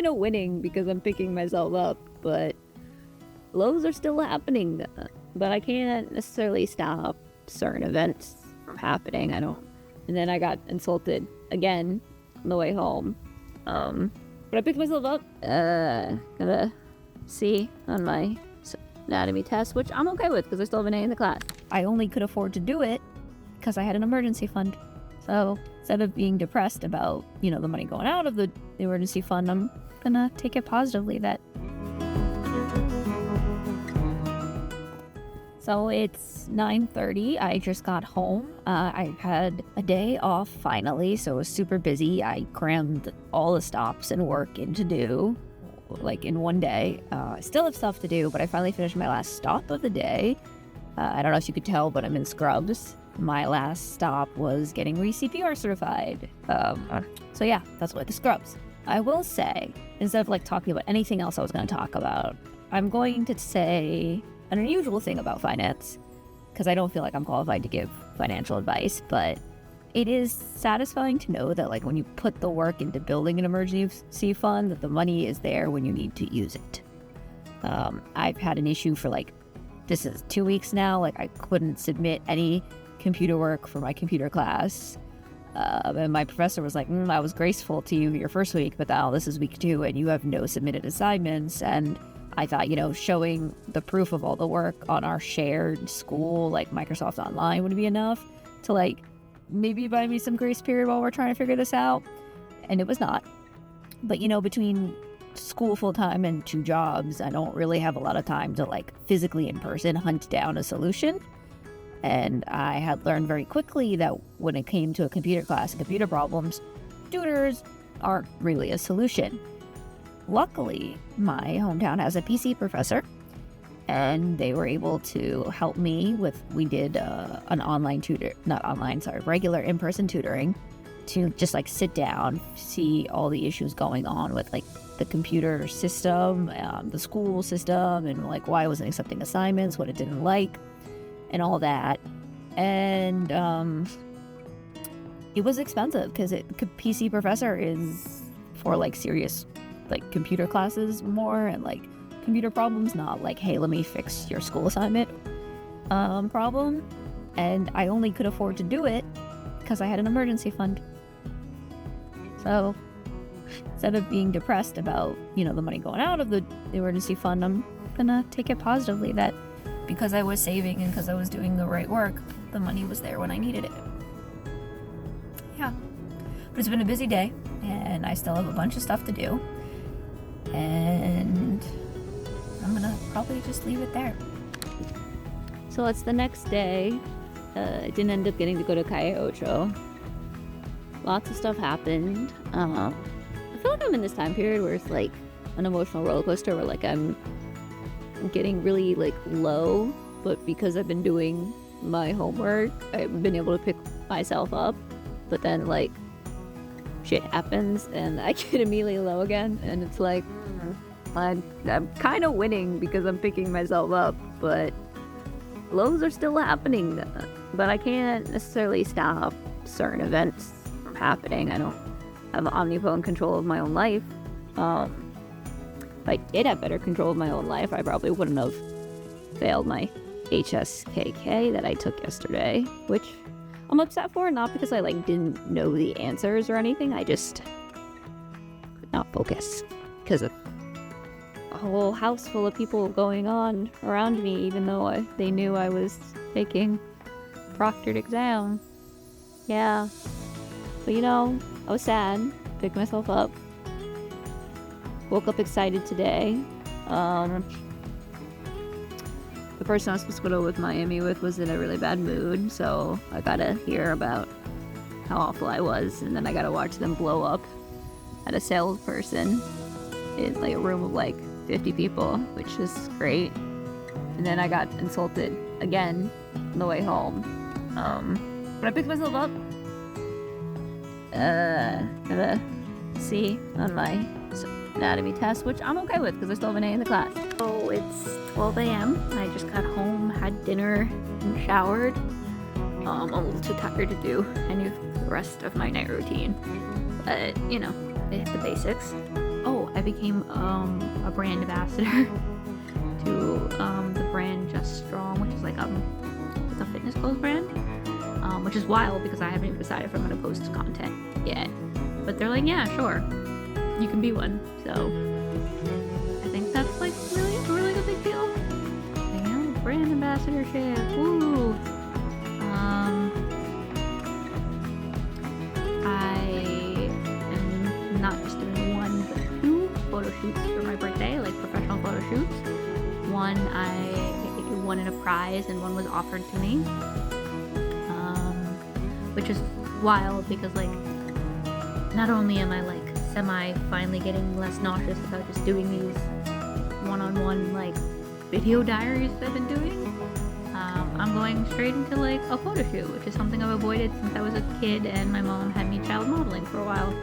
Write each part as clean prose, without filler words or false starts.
kind of winning because I'm picking myself up, but blows are still happening. But I can't necessarily stop certain events from happening. And then I got insulted again on the way home. But I picked myself up. Gotta C on my anatomy test, which I'm okay with because I still have an A in the class. I only could afford to do it because I had an emergency fund. So instead of being depressed about, the money going out of the emergency fund, I'm gonna take it positively that. So it's 9:30. I just got home. I had a day off finally, so it was super busy. I crammed all the stops and work in to do, like in one day. I still have stuff to do, but I finally finished my last stop of the day. I don't know if you could tell, but I'm in scrubs. My last stop was getting re-CPR certified. So yeah, that's what the scrubs. I will say, instead of talking about anything else I was going to talk about, I'm going to say an unusual thing about finance, because I don't feel like I'm qualified to give financial advice, but it is satisfying to know that when you put the work into building an emergency fund, that the money is there when you need to use it. I've had an issue for this is 2 weeks now. I couldn't submit any computer work for my computer class. And my professor was like, I was graceful to you your first week, but now this is week 2 and you have no submitted assignments. And I thought, showing the proof of all the work on our shared school, Microsoft Online, would be enough to maybe buy me some grace period while we're trying to figure this out. And it was not. But between school full-time and 2 jobs, I don't really have a lot of time to physically in person hunt down a solution. And I had learned very quickly that when it came to a computer class and computer problems, tutors aren't really a solution. Luckily, my hometown has a PC professor, and they were able to help me we did an regular in-person tutoring to just sit down, see all the issues going on with the computer system, the school system, and why it wasn't accepting assignments, what it didn't like, and all that. And it was expensive because PC professor is for serious computer classes more, and computer problems, not hey, let me fix your school assignment problem. And I only could afford to do it because I had an emergency fund. So instead of being depressed about the money going out of the emergency fund, I'm gonna take it positively that because I was saving and because I was doing the right work, the money was there when I needed it. Yeah, but it's been a busy day and I still have a bunch of stuff to do. And I'm gonna probably just leave it there. So it's the next day. I didn't end up getting to go to Calle Ocho. Lots of stuff happened. I feel like I'm in this time period where it's an emotional roller coaster where I'm getting really low, but because I've been doing my homework, I've been able to pick myself up. But then shit happens and I get immediately low again, and it's I'm kind of winning because I'm picking myself up, but lows are still happening. But I can't necessarily stop certain events from happening. I don't have omnipotent control of my own life. If I did have better control of my own life, I probably wouldn't have failed my HSK that I took yesterday, which I'm upset for, not because I didn't know the answers or anything. I just could not focus because of a whole house full of people going on around me, even though they knew I was taking proctored exam. Yeah, but I was sad. Picked myself up. Woke up excited today. The person I was supposed to go to Miami with was in a really bad mood, so I gotta hear about how awful I was, and then I gotta watch them blow up at a salesperson in a room of 50 people, which is great. And then I got insulted again on the way home. But I picked myself up. Gotta C on my anatomy test, which I'm okay with because I still have an A in the class. So it's 12 a.m. I just got home, had dinner, and showered. I'm a little too tired to do any of the rest of my night routine, but the basics. Oh, I became a brand ambassador to the brand Just Strong, which is like it's a fitness clothes brand, which is wild because I haven't even decided if I'm gonna post content yet. But they're like, yeah, sure, you can be one. So I think that's like a really good big deal. Yeah, brand ambassadorship. Woo! I am not just doing one, but 2 photo shoots for my birthday, like professional photo shoots. One I won in a prize, and one was offered to me, which is wild because like not only am I like semi finally getting less nauseous about just doing these one-on-one like video diaries that I've been doing, I'm going straight into like a photo shoot, which is something I've avoided since I was a kid and my mom had me child modeling for a while.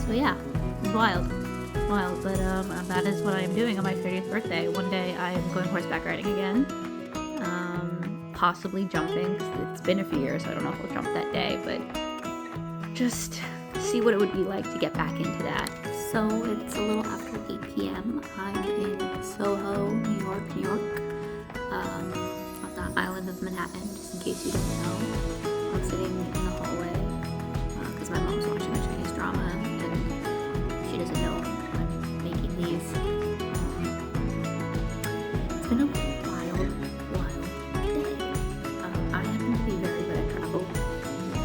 So yeah, it's wild, but that is what I am doing on my 30th birthday. One day I am going horseback riding again, possibly jumping, because it's been a few years, so I don't know if I'll jump that day, but just see what it would be like to get back into that. So it's a little after 8 p.m. I'm in Soho, New York, on the island of Manhattan, just in case you didn't know. I'm sitting in the hallway because my mom's watching a Chinese drama and she doesn't know I'm making these. It's been a wild day. I happen to be very good at travel.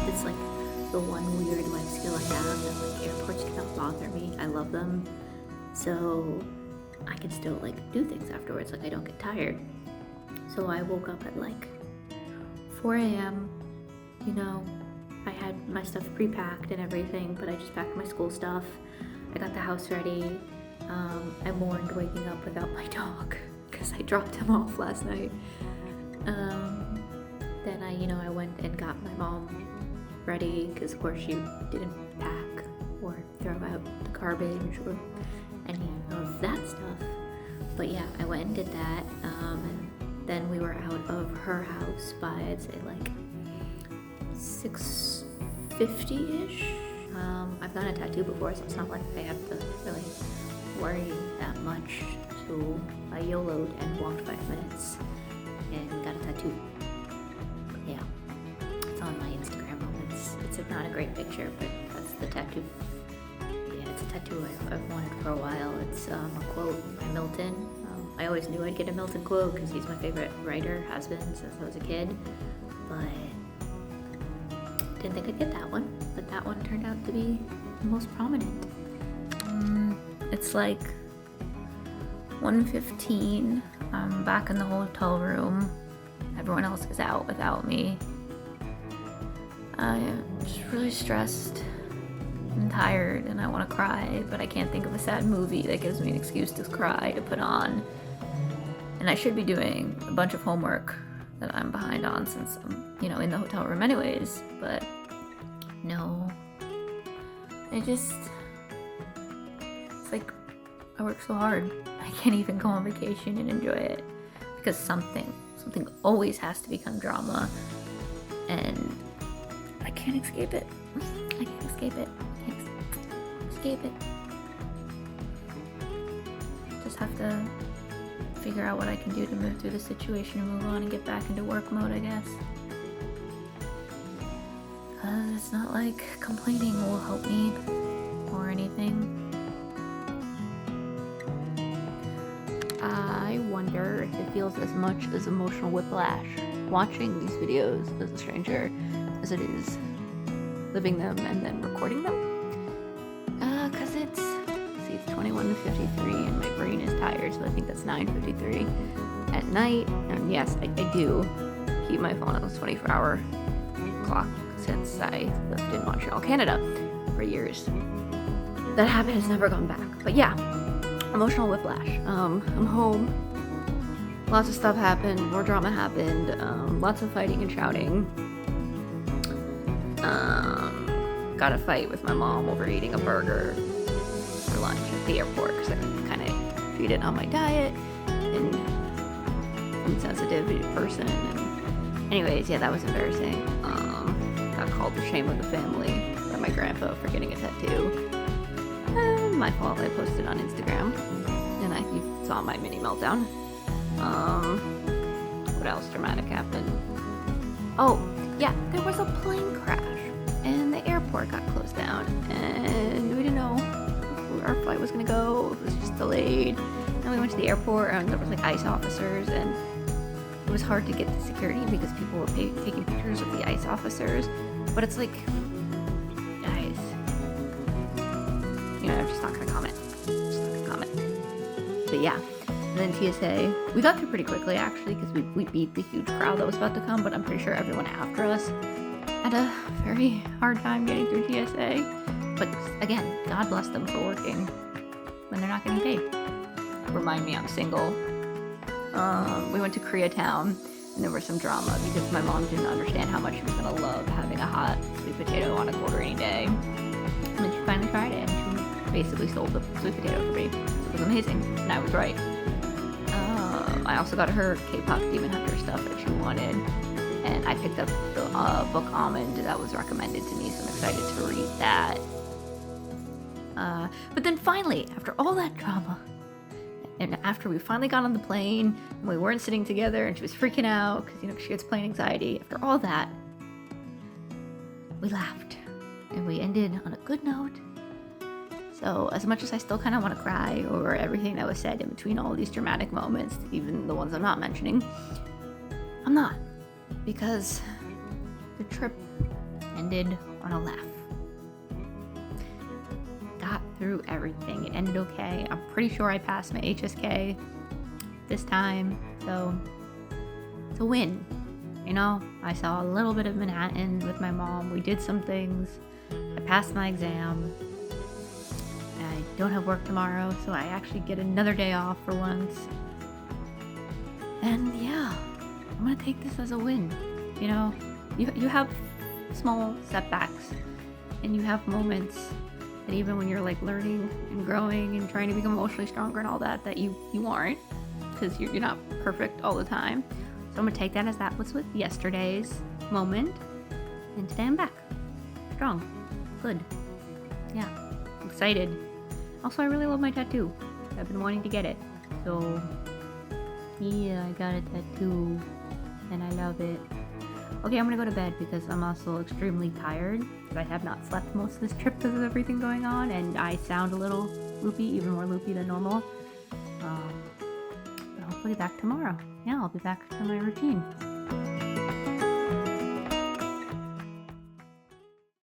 It's like the one weird life skill I have that like airports do not bother me. I love them, so I can still like do things afterwards. Like I don't get tired. So I woke up at like 4 a.m. You know, I had my stuff pre-packed and everything, but I just packed my school stuff. I got the house ready. I mourned waking up without my dog because I dropped him off last night. Then I went and got my mom ready because of course she didn't pack or throw out the garbage or any of that stuff. But yeah, I went and did that, and then we were out of her house by I'd say like 6:50ish. I've done a tattoo before, so it's not like I have to really worry that much. So I YOLO'd and walked 5 minutes and got a tattoo. Yeah, it's on my Instagram. It's not a great picture, but that's the tattoo. Yeah, it's a tattoo I've wanted for a while. It's a quote by Milton. I always knew I'd get a Milton quote because he's my favorite writer, has been since I was a kid, but didn't think I'd get that one. But that one turned out to be the most prominent. It's like 1:15. I'm back in the hotel room. Everyone else is out without me. I am just really stressed and tired and I want to cry, but I can't think of a sad movie that gives me an excuse to cry to put on. And I should be doing a bunch of homework that I'm behind on since I'm, in the hotel room anyways, but no. It's like I work so hard. I can't even go on vacation and enjoy it because something always has to become drama and I can't escape it. Just have to figure out what I can do to move through the situation and move on and get back into work mode, I guess. It's not like complaining will help me or anything. I wonder if it feels as much as emotional whiplash watching these videos as a stranger as it is living them and then recording them. Cause it's 21:53 and my brain is tired, so I think that's 9:53 at night. And yes, I do keep my phone on a 24-hour clock since I lived in Montreal, Canada for years. That habit has never gone back. But yeah, emotional whiplash. I'm home. Lots of stuff happened. More drama happened. Lots of fighting and shouting. Got a fight with my mom over eating a burger for lunch at the airport because I kind of treat it on my diet and I'm a sensitive person. And anyways, yeah, that was embarrassing. Got called the shame of the family by my grandpa for getting a tattoo. my fault. I posted on Instagram, and you saw my mini meltdown. What else dramatic happened? Oh, yeah, there was a plane crash, and the airport got closed down, and we didn't know where our flight was gonna go. It was just delayed. And we went to the airport, and there was like ICE officers, and it was hard to get the security because people were taking pictures of the ICE officers. But it's like, guys, I'm just not gonna comment. But yeah, and then TSA, we got through pretty quickly actually because we beat the huge crowd that was about to come. But I'm pretty sure everyone after us had a very hard time getting through TSA. But again, God bless them for working when they're not getting paid. Remind me I'm single. We went to Koreatown, and there was some drama because my mom didn't understand how much she was gonna love having a hot sweet potato on a cold rainy day. And then she finally tried it, and she basically sold the sweet potato for me. It was amazing, and I was right. I also got her K-pop Demon Hunter stuff that she wanted, and I picked up the book Almond that was recommended to me, so I'm excited to read that. But then finally, after all that drama, and after we finally got on the plane, and we weren't sitting together, and she was freaking out because she gets plane anxiety. After all that, we laughed, and we ended on a good note. So as much as I still kind of want to cry over everything that was said in between all these dramatic moments, even the ones I'm not mentioning, I'm not, because the trip ended on a laugh. Got through everything. It ended okay. I'm pretty sure I passed my HSK this time, so it's a win. I saw a little bit of Manhattan with my mom. We did some things. I passed my exam. I don't have work tomorrow, so I actually get another day off for once. And yeah, I'm gonna take this as a win. You have small setbacks, and you have moments that even when you're like learning and growing and trying to become emotionally stronger and all that you aren't, because you're not perfect all the time. So I'm gonna take that as that was with yesterday's moment, and today I'm back, strong, good, yeah, excited. Also, I really love my tattoo. I've been wanting to get it, so yeah, I got a tattoo, and I love it. Okay, I'm gonna go to bed because I'm also extremely tired. I have not slept most of this trip because of everything going on, and I sound a little loopy, even more loopy than normal. But hopefully back tomorrow. Yeah, I'll be back to my routine.